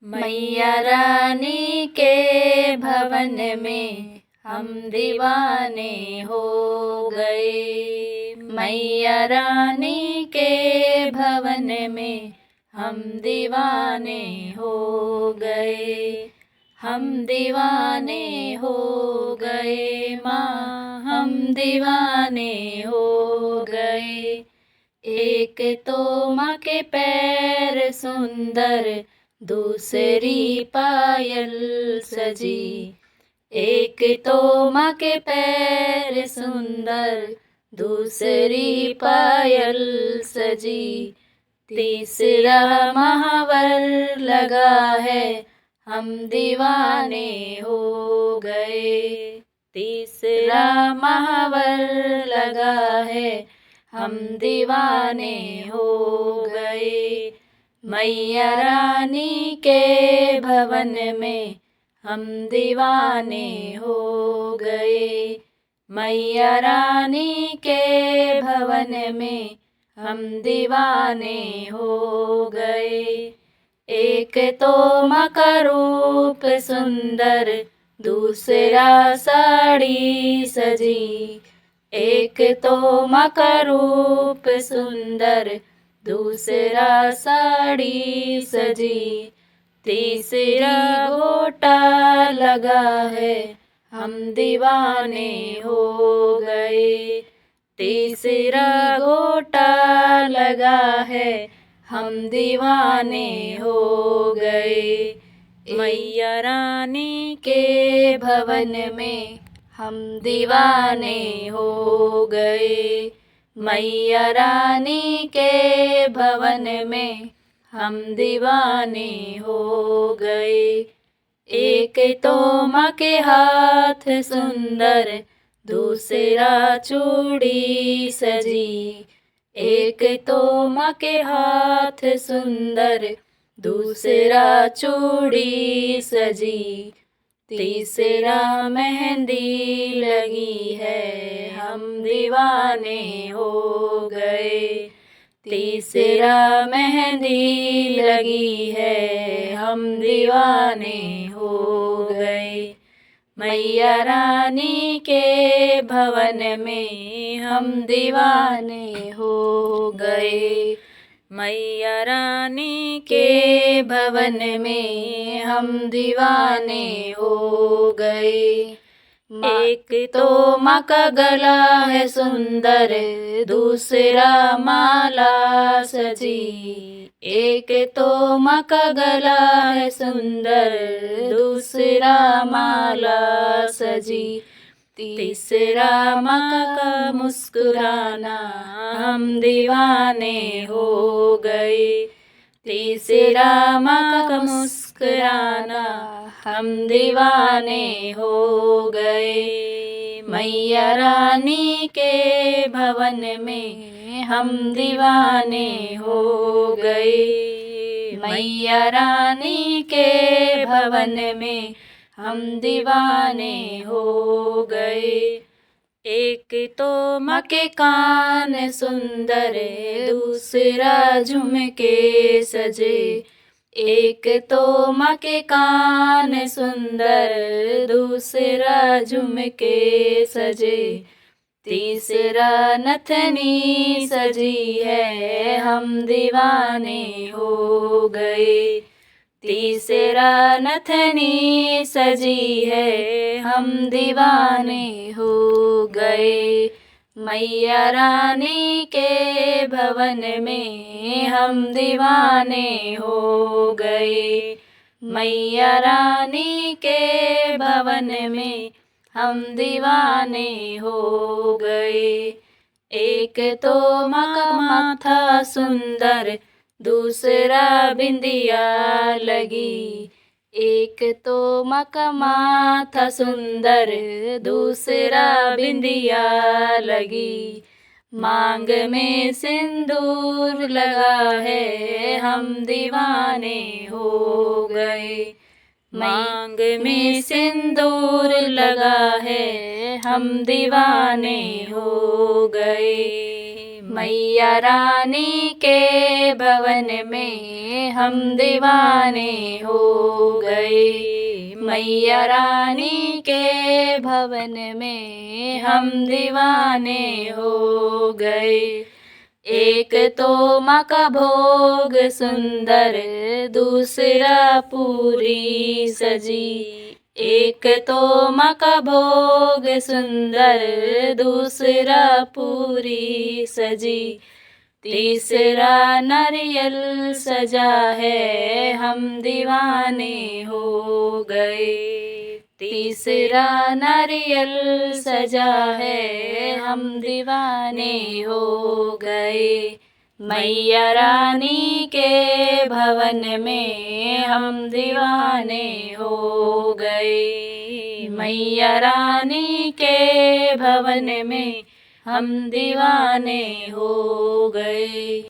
मैया रानी के भवन में हम दीवाने हो गए। मैया रानी के भवन में हम दीवाने हो गए। हम दीवाने हो गए माँ, हम दीवाने हो गए। एक तो माँ के पैर सुंदर, दूसरी पायल सजी। एक तो माँ के पैर सुंदर, दूसरी पायल सजी। तीसरा महावर लगा है, हम दीवाने हो गए। तीसरा महावर लगा है, हम दीवाने हो गए। मैया रानी के भवन में हम दीवाने हो गए। मैया रानी के भवन में हम दीवाने हो गए। एक तो माँ का रूप सुंदर, दूसरा साड़ी सजी। एक तो माँ का रूप सुंदर, दूसरा साड़ी सजी। तीसरा गोटा लगा है, हम दीवाने हो गए। तीसरा गोटा लगा है, हम दीवाने हो गए। मैया रानी के भवन में हम दीवाने हो गए। मैया रानी के भवन में हम दीवाने हो गए। एक तो माँ के हाथ सुंदर, दूसरा चूड़ी सजी। एक तो माँ के हाथ सुंदर, दूसरा चूड़ी सजी। तीसरा मेहंदी लगी है, हम दीवाने हो गए। तीसरा मेहंदी लगी है, हम दीवाने हो गए। मैया रानी के भवन में हम दीवाने हो गए। मैया रानी के भवन में हम दीवाने हो गए। एक तो माँ का गला है सुंदर, दूसरा माला सजी। एक तो माँ का गला है सुंदर, दूसरा माला सजी। तीसरा माँ का मुस्कुराना, हम दीवाने हो गए। तीसरा माँ का मुस्कुराना, हम दीवाने हो गए। मैया रानी के भवन में हम दीवाने हो गए। मैया रानी के भवन में हम दीवाने हो गए। एक तो माँ के कान सुंदर, दूसरा झुमके सजे। एक तो माँ के कान सुंदर, दूसरा झुमके सजे। तीसरा नथनी सजी है, हम दीवाने हो गए। तीसरा नथनी सजी है, हम दीवाने हो गए। मैया रानी के भवन में हम दीवाने हो गए। मैया रानी के भवन में हम दीवाने हो गए। एक तो माँ का माथा सुंदर, दूसरा बिंदिया लगी। एक तो माँ का माथा सुंदर, दूसरा बिंदिया लगी। मांग में सिंदूर लगा है, हम दीवाने हो गए। मांग में सिंदूर लगा है, हम दीवाने हो गए। मैया रानी के भवन में हम दीवाने हो गए। मैया रानी के भवन में हम दीवाने हो गए। एक तो माँ का भोग सुंदर, दूसरा पूरी सजी। एक तो माँ का भोग सुंदर, दूसरा पूरी सजी। तीसरा नारियल सजा है, हम दीवाने हो गए। तीसरा नारियल सजा है, हम दीवाने हो गए। मैया रानी के भवन में हम दीवाने हो गए। मैया रानी के भवन में हम दीवाने हो गए।